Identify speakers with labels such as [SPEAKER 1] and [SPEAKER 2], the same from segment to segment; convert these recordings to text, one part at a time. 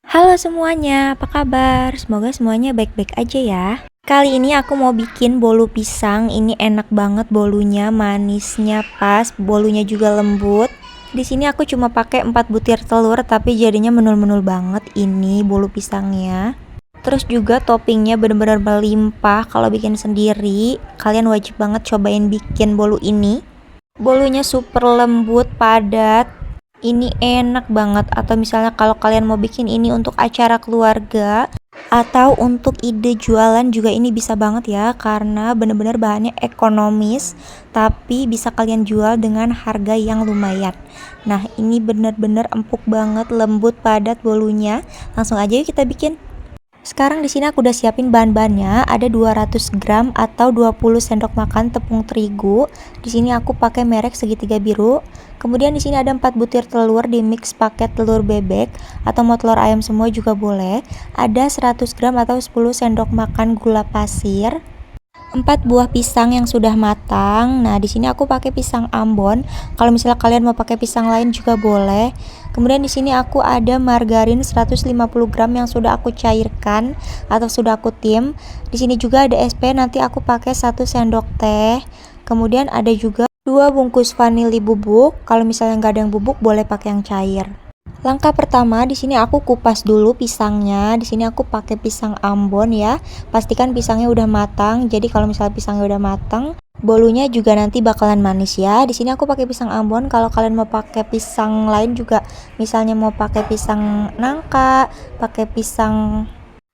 [SPEAKER 1] Halo semuanya, apa kabar? Semoga semuanya baik-baik aja ya. Kali ini aku mau bikin bolu pisang. Ini enak banget bolunya, manisnya pas, bolunya juga lembut. Di sini aku cuma pakai 4 butir telur, tapi jadinya menul-menul banget ini bolu pisangnya. Terus juga toppingnya bener-bener melimpah. Kalau bikin sendiri, kalian wajib banget cobain bikin bolu ini. Bolunya super lembut, padat. Ini enak banget. Atau misalnya kalau kalian mau bikin ini untuk acara keluarga atau untuk ide jualan juga ini bisa banget ya, karena bener-bener bahannya ekonomis tapi bisa kalian jual dengan harga yang lumayan. Nah, ini bener-bener empuk banget, lembut, padat bolunya. Langsung aja yuk kita bikin. Sekarang di sini aku udah siapin bahan-bahannya, ada 200 gram atau 20 sendok makan tepung terigu. Di sini aku pakai merek segitiga biru. Kemudian di sini ada 4 butir telur di mix pakai telur bebek atau mau telur ayam semua juga boleh. Ada 100 gram atau 10 sendok makan gula pasir. 4 buah pisang yang sudah matang. Nah, di sini aku pakai pisang Ambon. Kalau misalnya kalian mau pakai pisang lain juga boleh. Kemudian di sini aku ada margarin 150 gram yang sudah aku cairkan atau sudah aku tim. Di sini juga ada SP, nanti aku pakai 1 sendok teh. Kemudian ada juga 2 bungkus vanili bubuk. Kalau misalnya nggak ada yang bubuk, boleh pakai yang cair. Langkah pertama, di sini aku kupas dulu pisangnya. Di sini aku pakai pisang Ambon ya. Pastikan pisangnya udah matang. Jadi kalau misalnya pisangnya udah matang, bolunya juga nanti bakalan manis ya. Di sini aku pakai pisang Ambon. Kalau kalian mau pakai pisang lain juga, misalnya mau pakai pisang nangka, pakai pisang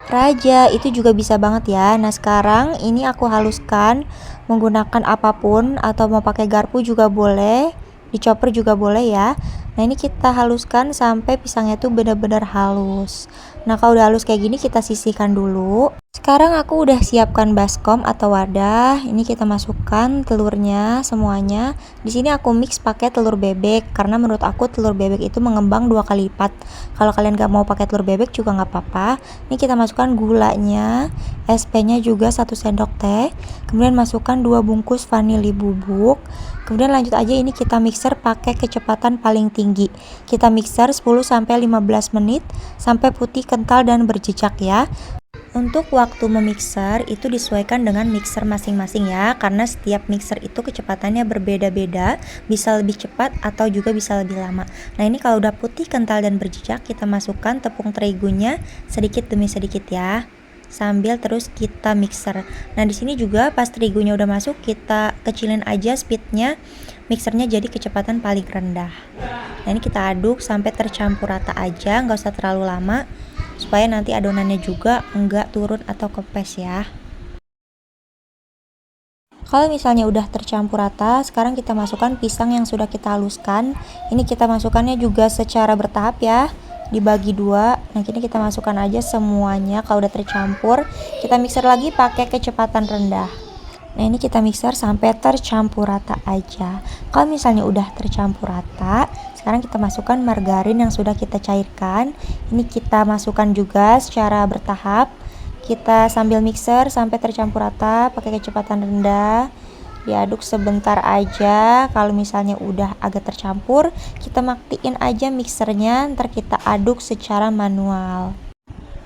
[SPEAKER 1] raja, itu juga bisa banget ya. Nah, sekarang ini aku haluskan menggunakan apapun atau mau pakai garpu juga boleh, di chopper juga boleh ya. Nah, ini kita haluskan sampai pisangnya tuh benar-benar halus. Nah, kalau udah halus kayak gini kita sisihkan dulu. Sekarang aku udah siapkan baskom atau wadah. Ini kita masukkan telurnya semuanya. Di sini aku mix pakai telur bebek karena menurut aku telur bebek itu mengembang 2 kali lipat. Kalau kalian gak mau pakai telur bebek juga nggak apa-apa. Ini kita masukkan gulanya, SP-nya juga 1 sendok teh. Kemudian masukkan 2 bungkus vanili bubuk. Kemudian lanjut aja, ini kita mixer pakai kecepatan paling tinggi. Kita mixer 10-15 menit sampai putih, kental, dan berjejak ya. Untuk waktu memixer itu disesuaikan dengan mixer masing-masing ya, karena setiap mixer itu kecepatannya berbeda-beda, bisa lebih cepat atau juga bisa lebih lama. Nah, ini kalau udah putih, kental, dan berjejak, kita masukkan tepung terigunya sedikit demi sedikit ya, sambil terus kita mixer. Nah, di sini juga pas terigunya udah masuk, kita kecilin aja speednya, mixernya jadi kecepatan paling rendah. Nah, ini kita aduk sampai tercampur rata aja, nggak usah terlalu lama, supaya nanti adonannya juga enggak turun atau kempes ya. Kalau misalnya udah tercampur rata, sekarang kita masukkan pisang yang sudah kita haluskan. Ini kita masukkannya juga secara bertahap ya, dibagi 2. Nah, ini kita masukkan aja semuanya. Kalau udah tercampur, kita mixer lagi pakai kecepatan rendah. Nah, ini kita mixer sampai tercampur rata aja. Kalau misalnya udah tercampur rata, sekarang kita masukkan margarin yang sudah kita cairkan. Ini kita masukkan juga secara bertahap. Kita sambil mixer sampai tercampur rata pakai kecepatan rendah. Diaduk sebentar aja. Kalau misalnya udah agak tercampur, kita matiin aja mixernya, ntar kita aduk secara manual.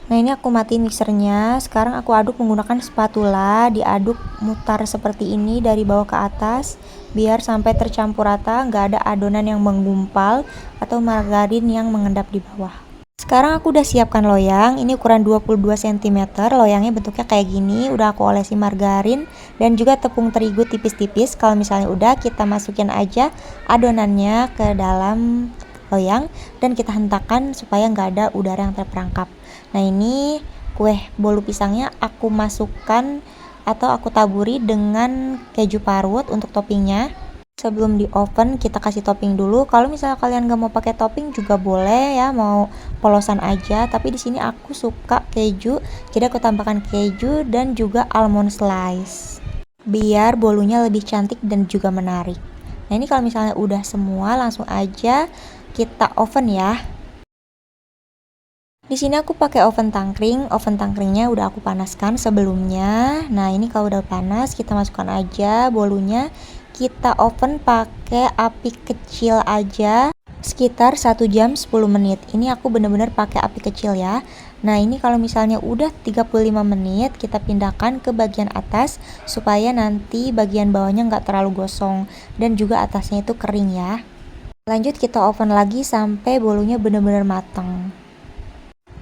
[SPEAKER 1] Nah, ini aku matiin mixernya. Sekarang aku aduk menggunakan spatula, diaduk mutar seperti ini dari bawah ke atas biar sampai tercampur rata, nggak ada adonan yang menggumpal atau margarin yang mengendap di bawah. Sekarang aku udah siapkan loyang. Ini ukuran 22 cm. Loyangnya bentuknya kayak gini. Udah aku olesi margarin dan juga tepung terigu tipis-tipis. Kalau misalnya udah, kita masukin aja adonannya ke dalam loyang dan kita hentakkan supaya nggak ada udara yang terperangkap. Nah, ini kue bolu pisangnya aku masukkan atau aku taburi dengan keju parut untuk toppingnya. Sebelum di oven kita kasih topping dulu. Kalau misalnya kalian nggak mau pakai topping juga boleh ya, mau polosan aja. Tapi di sini aku suka keju, jadi aku tambahkan keju dan juga almond slice biar bolunya lebih cantik dan juga menarik. Nah, ini kalau misalnya udah semua, langsung aja kita oven ya. Di sini aku pakai oven tangkring. Oven tangkringnya udah aku panaskan sebelumnya. Nah, ini kalau udah panas, kita masukkan aja bolunya. Kita oven pakai api kecil aja. sekitar 1 jam 10 menit. Ini aku bener-bener pakai api kecil ya. Nah, ini kalau misalnya udah 35 menit, kita pindahkan ke bagian atas supaya nanti bagian bawahnya nggak terlalu gosong dan juga atasnya itu kering ya. Lanjut kita oven lagi sampai bolunya bener-bener mateng.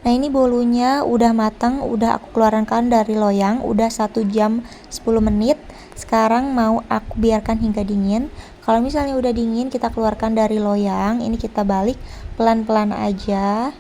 [SPEAKER 1] Nah, ini bolunya udah matang, udah aku keluarkan dari loyang, udah 1 jam 10 menit. Sekarang mau aku biarkan hingga dingin. Kalau misalnya udah dingin, kita keluarkan dari loyang. Ini kita balik pelan-pelan aja.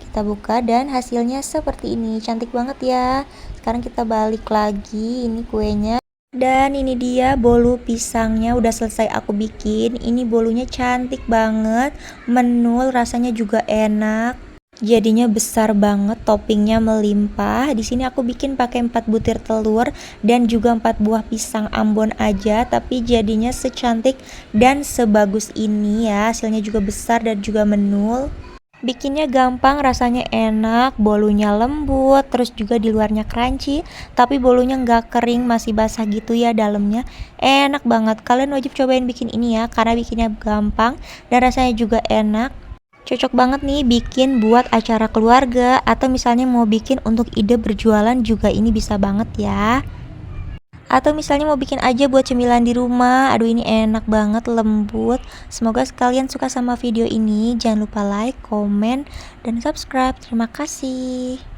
[SPEAKER 1] Kita buka dan hasilnya seperti ini. Cantik banget ya. Sekarang kita balik lagi ini kuenya. Dan ini dia bolu pisangnya udah selesai aku bikin. Ini bolunya cantik banget, menul, rasanya juga enak. Jadinya besar banget, toppingnya melimpah. Di sini aku bikin pakai 4 butir telur dan juga 4 buah pisang Ambon aja, tapi jadinya secantik dan sebagus ini ya. Hasilnya juga besar dan juga menul. Bikinnya gampang, rasanya enak, bolunya lembut, terus juga di luarnya crunchy, tapi bolunya nggak kering, masih basah gitu ya dalamnya. Enak banget, kalian wajib cobain bikin ini ya, karena bikinnya gampang dan rasanya juga enak. Cocok banget nih bikin buat acara keluarga atau misalnya mau bikin untuk ide berjualan juga ini bisa banget ya. Atau misalnya mau bikin aja buat cemilan di rumah. Aduh, ini enak banget, lembut. Semoga kalian suka sama video ini. Jangan lupa like, komen, dan subscribe. Terima kasih.